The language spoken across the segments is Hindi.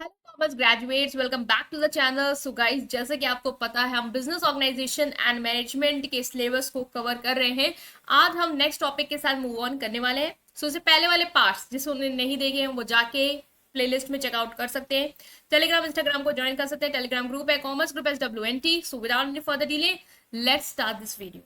Hello commerce graduates, welcome back to the channel. So guys, जैसे कि आपको पता है हम बिजनेस ऑर्गेनाइजेशन एंड मैनेजमेंट के सिलेबस को कवर कर रहे हैं। आज हम नेक्स्ट टॉपिक के साथ मूव ऑन करने वाले हैं। सो इससे पहले वाले पार्ट्स जिन्होंने नहीं देखे हैं वो जाके प्लेलिस्ट में चेकआउट कर सकते हैं। टेलीग्राम इंस्टाग्राम को ज्वाइन कर सकते हैं। टेलीग्राम ग्रुप है commerce group SWNT। So without any further delay let's start this video.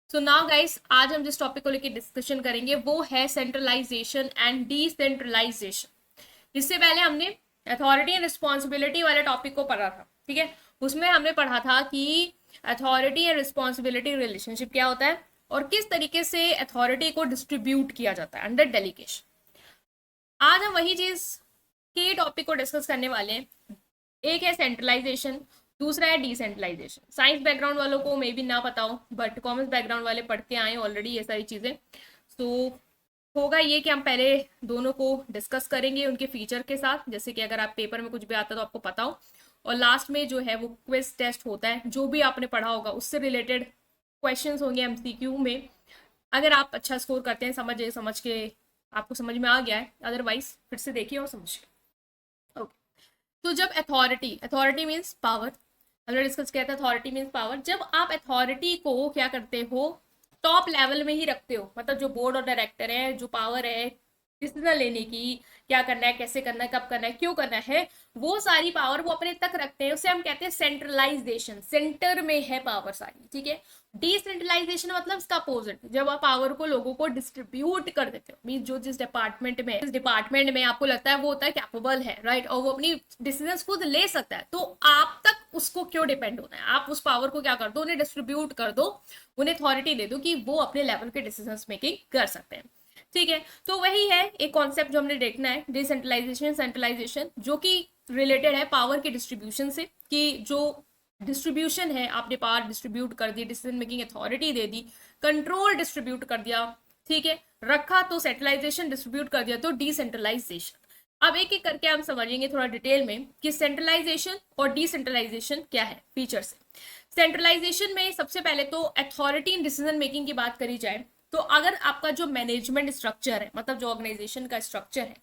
So now guys, आज हम जिस टॉपिक को लेकर डिस्कशन करेंगे वो है सेंट्रलाइजेशन एंड डिसेंट्रलाइजेशन। इससे पहले हमने अथॉरिटी एंड रिस्पॉन्सिबिलिटी वाले टॉपिक को पढ़ा था, ठीक है। उसमें हमने पढ़ा था कि अथॉरिटी एंड रिस्पॉन्सिबिलिटी रिलेशनशिप क्या होता है और किस तरीके से अथॉरिटी को डिस्ट्रीब्यूट किया जाता है अंडर डेलीगेशन। आज हम वही चीज के टॉपिक को डिस्कस करने वाले हैं। एक है सेंट्रलाइजेशन, दूसरा है डिसेंट्रलाइजेशन। साइंस बैकग्राउंड वालों को मे बी ना पता हो, बट कॉमर्स बैकग्राउंड वाले पढ़ के आए ऑलरेडी ये सारी चीजें। सो होगा ये कि हम पहले दोनों को डिस्कस करेंगे उनके फीचर के साथ, जैसे कि अगर आप पेपर में कुछ भी आता है तो आपको पता हो। और लास्ट में जो है वो क्विज टेस्ट होता है, जो भी आपने पढ़ा होगा उससे रिलेटेड क्वेश्चंस होंगे MCQ में। अगर आप अच्छा स्कोर करते हैं, समझ के आपको समझ में आ गया है, अदरवाइज फिर से देखिए और समझिए। ओके। तो जब अथॉरिटी अथॉरिटी मीन्स पावर, हमने डिस्कस किया था अथॉरिटी मीन्स पावर। जब आप अथॉरिटी को क्या करते हो, टॉप लेवल में ही रखते हो, मतलब जो बोर्ड और डायरेक्टर है, जो पावर है डिसीजन लेने की, क्या करना है, कैसे करना है, कब करना है, क्यों करना है, वो सारी पावर वो अपने तक रखते हैं। उसे हम कहते हैं सेंट्रलाइजेशन। सेंटर में है पावर सारी, ठीक है। डिसेंट्रलाइजेशन मतलब इसका अपोजिट, जब आप पावर को लोगों को डिस्ट्रीब्यूट कर देते हो। मीन जो जिस डिपार्टमेंट में आपको लगता है वो होता है कैपेबल है, राइट, और वो अपनी डिसीजन खुद ले सकता है, तो आप तक उसको क्यों डिपेंड होना है। आप उस पावर को क्या कर दो, उन्हें डिस्ट्रीब्यूट कर दो, उन्हें अथॉरिटी दे दो कि वो अपने लेवल के डिसीजन मेकिंग कर सकते हैं, ठीक है। तो वही है एक कॉन्सेप्ट जो हमने देखना है, डिसेंट्रलाइजेशन सेंट्रलाइजेशन, जो कि रिलेटेड है पावर के डिस्ट्रीब्यूशन से। कि जो डिस्ट्रीब्यूशन है, आपने पावर डिस्ट्रीब्यूट कर दी, डिसीजन मेकिंग अथॉरिटी दे दी, कंट्रोल डिस्ट्रीब्यूट कर दिया, ठीक है, रखा तो सेंट्रलाइजेशन, डिस्ट्रीब्यूट कर दिया तो डिसेंट्रलाइजेशन। अब एक एक करके हम समझेंगे थोड़ा डिटेल में कि सेंट्रलाइजेशन और डिसेंट्रलाइजेशन क्या है फीचर से। सेंट्रलाइजेशन में सबसे पहले तो अथॉरिटी इन डिसीजन मेकिंग की बात करी जाए तो अगर आपका जो मैनेजमेंट स्ट्रक्चर है, मतलब जो ऑर्गेनाइजेशन का स्ट्रक्चर है,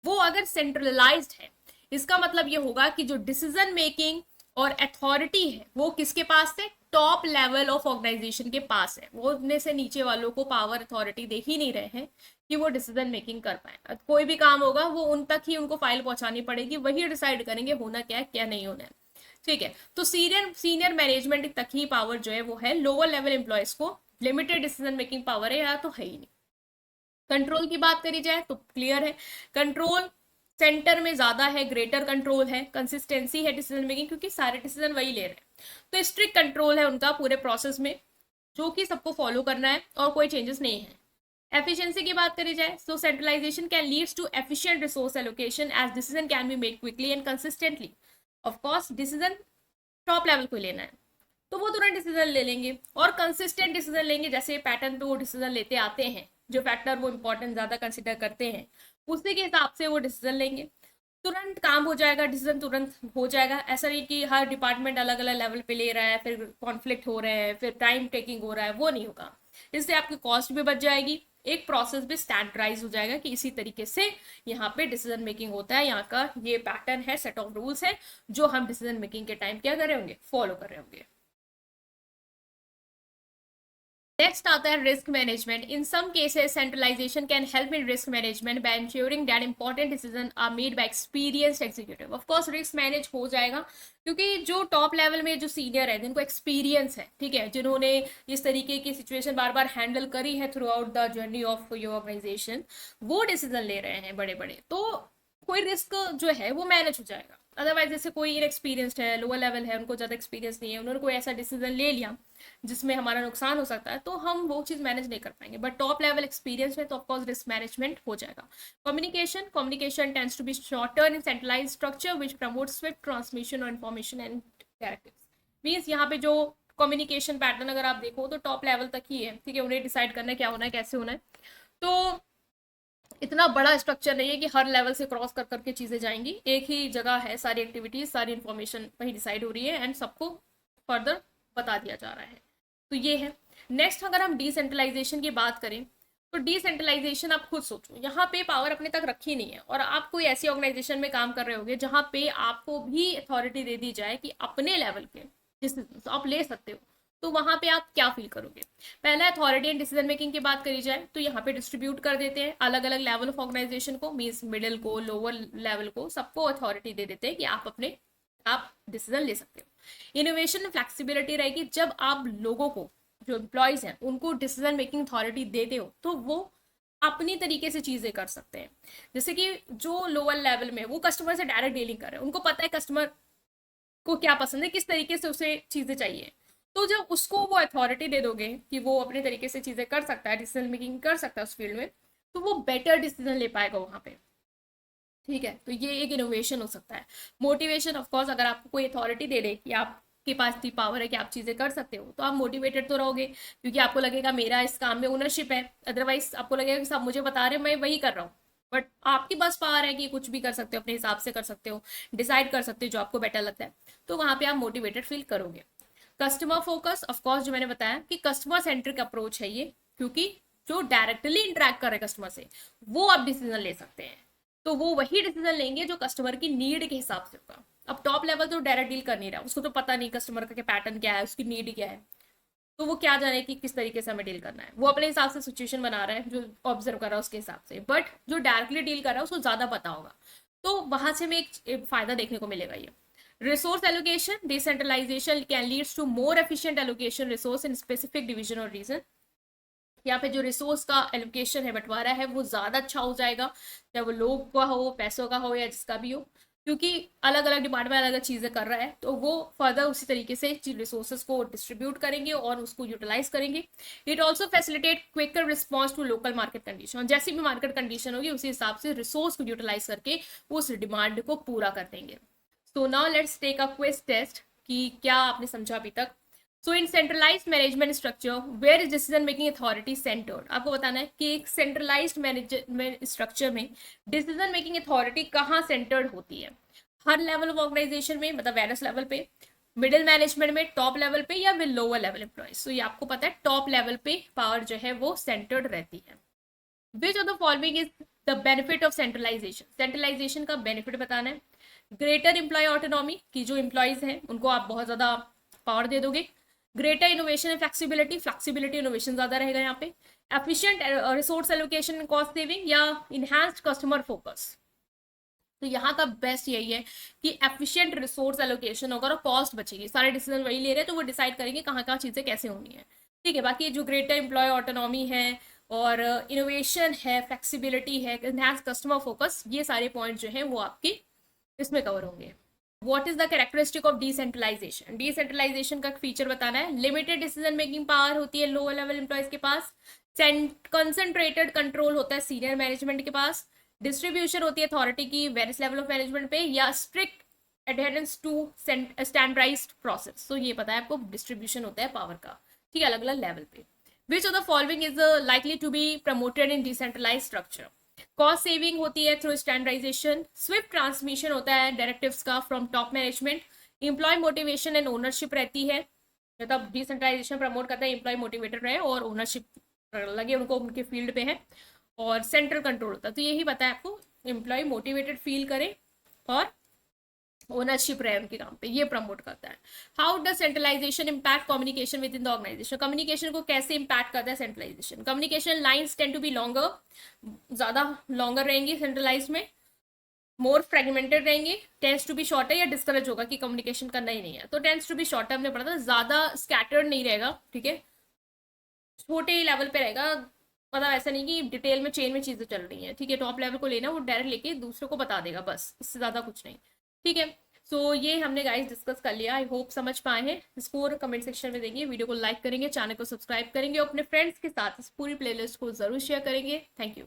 वो अगर सेंट्रलाइज्ड है, इसका मतलब ये होगा कि जो डिसीजन मेकिंग और अथॉरिटी है वो किसके पास है, टॉप लेवल ऑफ ऑर्गेनाइजेशन के पास है। वो उनमें से नीचे वालों को पावर अथॉरिटी दे ही नहीं रहे हैं कि वो डिसीजन मेकिंग कर पाए। कोई भी काम होगा वो उन तक ही उनको फाइल पहुंचानी पड़ेगी, वही डिसाइड करेंगे होना क्या है क्या नहीं होना है, ठीक है। तो सीनियर सीनियर मैनेजमेंट तक ही पावर जो है वो है, लोअर लेवल एम्प्लॉयज को लिमिटेड डिसीजन मेकिंग पावर है या तो है ही नहीं। कंट्रोल की बात करी जाए तो क्लियर है, कंट्रोल सेंटर में ज्यादा है, ग्रेटर कंट्रोल है, कंसिस्टेंसी है डिसीजन मेकिंग क्योंकि सारे डिसीजन वही ले रहे हैं, तो स्ट्रिक्ट कंट्रोल है उनका पूरे प्रोसेस में, जो कि सबको फॉलो करना है और कोई चेंजेस नहीं है। एफिशिएंसी की बात करी जाए तो centralisation can leads to efficient resource allocation as decision can be made quickly and consistently. Of course decision top level को लेना है तो वो तुरंत डिसीजन ले लेंगे और कंसिस्टेंट डिसीजन लेंगे, जैसे पैटर्न पे वो डिसीजन लेते आते हैं, जो फैक्टर वो इंपॉर्टेंट ज्यादा कंसिडर करते हैं उसी के हिसाब से वो डिसीजन लेंगे। तुरंत काम हो जाएगा, डिसीजन तुरंत हो जाएगा। ऐसा नहीं कि हर डिपार्टमेंट अलग अलग लेवल पे ले रहा है, फिर कॉन्फ्लिक्ट हो रहे हैं, फिर टाइम टेकिंग हो रहा है, वो नहीं होगा। इससे आपकी कॉस्ट भी बच जाएगी, एक प्रोसेस भी स्टैंडर्डाइज हो जाएगा कि इसी तरीके से यहाँ पे डिसीजन मेकिंग होता है, यहाँ का ये पैटर्न है, सेट ऑफ रूल्स है जो हम डिसीजन मेकिंग के टाइम क्या कर रहे होंगे, फॉलो कर रहे होंगे। नेक्स्ट आता है risk management. In some cases centralisation can help in risk management by ensuring that important decision are made by experienced executive. Of course risk manage हो जाएगा क्योंकि जो टॉप लेवल में जो सीनियर है, जिनको एक्सपीरियंस है, ठीक है, जिन्होंने इस तरीके की सिचुएशन बार बार हैंडल करी है throughout the journey of your organisation, वो डिसीजन ले रहे हैं बड़े बड़े, तो कोई रिस्क जो है वो मैनेज हो जाएगा। अदरवाइज जैसे कोई इनएक्सपीरियंस्ड है, लोअर लेवल है, उनको ज़्यादा एक्सपीरियंस नहीं है, उन्होंने कोई ऐसा डिसीजन ले लिया जिसमें हमारा नुकसान हो सकता है, तो हम वो चीज़ मैनेज नहीं कर पाएंगे। बट टॉप लेवल एक्सपीरियंस में तो ऑफकोर्स रिस्क मैनेजमेंट हो जाएगा। Communication communication tends to be shorter in centralise structure which promote swift transmission और इन्फॉर्मेशन एंड डायरेक्टिव्स। मीन्स यहाँ पे जो कम्युनिकेशन पैटर्न अगर आप देखो तो टॉप लेवल तक ही है, ठीक है, उन्हें डिसाइड करना है क्या होना है, कैसे होना है। तो इतना बड़ा स्ट्रक्चर नहीं है कि हर लेवल से क्रॉस कर करके चीजें जाएंगी, एक ही जगह है, सारी एक्टिविटीज सारी इन्फॉर्मेशन वही डिसाइड हो रही है एंड सबको फर्दर बता दिया जा रहा है। तो ये है। नेक्स्ट अगर हम डिसेंट्रलाइजेशन की बात करें तो डिसेंट्रलाइजेशन आप खुद सोचो, यहाँ पे पावर अपने तक रखी नहीं है और आप कोई ऐसी ऑर्गेनाइजेशन में काम कर रहे होगे जहाँ पे आपको भी अथॉरिटी दे दी जाए कि अपने लेवल के डिसीजन आप ले सकते हो, तो वहां पे आप क्या फील करोगे? पहला अथॉरिटी एंड डिसीजन मेकिंग की बात करी जाए तो यहाँ पे डिस्ट्रीब्यूट कर देते हैं अलग अलग लेवल ऑफ ऑर्गेनाइजेशन को, मीन्स मिडिल को, लोअर लेवल को, सबको अथॉरिटी दे देते हैं कि आप डिसीजन ले सकते हो। इनोवेशन में फ्लेक्सिबिलिटी रहेगी, जब आप लोगों को, जो एम्प्लॉयज हैं उनको डिसीजन मेकिंग अथॉरिटी देते हो तो वो अपनी तरीके से चीजें कर सकते हैं। जैसे कि जो लोअर लेवल में वो कस्टमर से डायरेक्ट डीलिंग कर रहे हैं, उनको पता है कस्टमर को क्या पसंद है, किस तरीके से उसे चीजें चाहिए, तो जब उसको वो अथॉरिटी दे दोगे कि वो अपने तरीके से चीजें कर सकता है, डिसीजन मेकिंग कर सकता है उस फील्ड में, तो वो बेटर डिसीजन ले पाएगा वहां पे। ठीक है, तो ये एक इनोवेशन हो सकता है। मोटिवेशन, ऑफ कोर्स, अगर आपको कोई अथॉरिटी दे दे कि आपके पास इतनी पावर है कि आप चीजें कर सकते हो, तो आप मोटिवेटेड तो रहोगे, क्योंकि आपको लगेगा मेरा इस काम में ओनरशिप है। अदरवाइज आपको लगेगा कि सब मुझे बता रहे हैं, मैं वही कर रहा हूँ, बट आपकी बस पावर है कि कुछ भी कर सकते हो, अपने हिसाब से कर सकते हो, डिसाइड कर सकते हो जो आपको बेटर लगता है, तो वहां पे आप मोटिवेटेड फील करोगे। कस्टमर फोकस, ऑफ कोर्स, जो मैंने बताया कि कस्टमर सेंट्रिक अप्रोच है ये, क्योंकि जो डायरेक्टली इंटरेक्ट कर रहे कस्टमर से, वो आप डिसीजन ले सकते हैं, तो वो वही डिसीजन लेंगे जो कस्टमर की नीड के हिसाब से होगा। अब टॉप लेवल तो डायरेक्ट डील कर नहीं रहा, उसको तो पता नहीं कस्टमर का पैटर्न क्या है, उसकी नीड क्या है, तो वो क्या जाने कि किस तरीके से हमें डील करना है, वो अपने हिसाब से सिचुएशन बना रहा है, जो ऑब्जर्व कर रहा है उसके हिसाब से। बट जो डायरेक्टली डील कर रहा है उसको ज्यादा पता होगा, तो वहां से हमें एक फायदा देखने को मिलेगा ये। Resource allocation, decentralisation can leads to more efficient allocation resource in specific division और रीजन। यहाँ पे जो रिसोर्स का एलोकेशन है, बंटवारा है, वो ज्यादा अच्छा हो जाएगा, चाहे वो लोग का हो, पैसों का हो, या जिसका भी हो, क्योंकि अलग अलग डिपार्टमेंट अलग अलग चीजें कर रहा है, तो वो फर्दर उसी तरीके से रिसोर्सेज को डिस्ट्रीब्यूट करेंगे और उसको यूटिलाइज करेंगे। It also facilitate quicker response to local market condition, जैसी भी मार्केट कंडीशन होगी उसी हिसाब से रिसोर्स को यूटिलाइज करके उस डिमांड को पूरा कर देंगे। So now let's take a quiz test कि क्या आपने समझा अभी तक। So in centralised management structure where is decision making authority centred, आपको बताना है कि एक सेंट्रलाइज्ड मैनेजमेंट स्ट्रक्चर में डिसीजन मेकिंग अथॉरिटी कहाँ सेंटर्ड होती है? हर लेवल ऑफ ऑर्गेनाइजेशन में, मतलब वेरियस लेवल पे, मिडिल मैनेजमेंट में, टॉप लेवल पे, या फिर लोअर लेवल एम्प्लॉयज। तो ये आपको पता है टॉप लेवल पे पावर जो है वो सेंटर्ड रहती है। Which of the following is the benefit of centralisation, centralisation का बेनिफिट बताना है। ग्रेटर एम्प्लॉय ऑटोनॉमी, की जो एम्प्लॉयज हैं उनको आप बहुत ज्यादा पावर दे दोगे। Greater innovation and flexibility, flexibility innovation ज्यादा रहेगा यहाँ पे। Efficient resource allocation and cost saving, या इनहैंस्ड कस्टमर फोकस। तो यहाँ का बेस्ट यही है कि एफिशिएंट रिसोर्स एलोकेशन होगा और कॉस्ट बचेगी, सारे डिसीजन वही ले रहे हैं, तो वो डिसाइड करेंगे कहाँ कहाँ चीजें कैसे होनी है। ठीक है, बाकी जो ग्रेटर एम्प्लॉय ऑटोनॉमी है और इनोवेशन है, फ्लेक्सिबिलिटी है, इनहैंस कस्टमर फोकस, ये सारे पॉइंट जो है वो आपके इसमें कवर होंगे। What is the characteristic of decentralisation, decentralisation का फीचर बताना है। लिमिटेड डिसीजन मेकिंग पावर होती है लोअर लेवल एम्प्लॉयज के पास। कंसंट्रेटेड कंट्रोल होता है सीनियर मैनेजमेंट के पास। डिस्ट्रीब्यूशन होती है अथॉरिटी की वेरियस लेवल ऑफ मैनेजमेंट पे, या strict adherence to standardised process, तो ये पता है आपको, डिस्ट्रीब्यूशन होता है पावर का, ठीक है, अलग अलग लेवल पे। Which of the following is likely to be promoted in decentralise structure? Cost saving होती है थ्रू स्टैंडर्डाइजेशन। स्विफ्ट ट्रांसमिशन होता है डायरेक्टिव्स का from top management. Employee motivation and ownership रहती है, मतलब डिसेंट्रलाइजेशन प्रमोट करता है एम्प्लॉय मोटिवेटेड रहे और ओनरशिप लगे उनको उनके फील्ड पे है। और सेंट्रल कंट्रोल होता है, तो यही पता है आपको, एम्प्लॉय मोटिवेटेड फील करे और ओनरशिप रहे उनके काम पे, ये प्रमोट करता है। How does centralisation impact communication within the organisation, communication को कैसे इम्पैक्ट करता है centralisation? Communication lines tend to be longer, ज्यादा लॉन्गर रहेंगी सेंट्रलाइज में। मोर फ्रेगमेंटेड रहेंगे। टेंस टू बी शॉर्टर, या डिस्करेज होगा कि कम्युनिकेशन करना ही नहीं है, तो टेंस टू बी शॉर्टर हमने पढ़ा था, ज्यादा स्कैटर्ड नहीं रहेगा, ठीक है, छोटे लेवल पे रहेगा, मतलब ऐसा नहीं कि डिटेल में चेन में चीजें चल रही हैं, ठीक है, टॉप लेवल को लेना, वो डायरेक्ट लेके दूसरों को बता देगा, बस इससे ज्यादा कुछ नहीं, ठीक है। सो ये हमने गाइस डिस्कस कर लिया, आई होप समझ पाए हैं। स्कोर कमेंट सेक्शन में देंगे, वीडियो को लाइक करेंगे, चैनल को सब्सक्राइब करेंगे, अपने फ्रेंड्स के साथ इस पूरी प्लेलिस्ट को जरूर शेयर करेंगे। Thank you.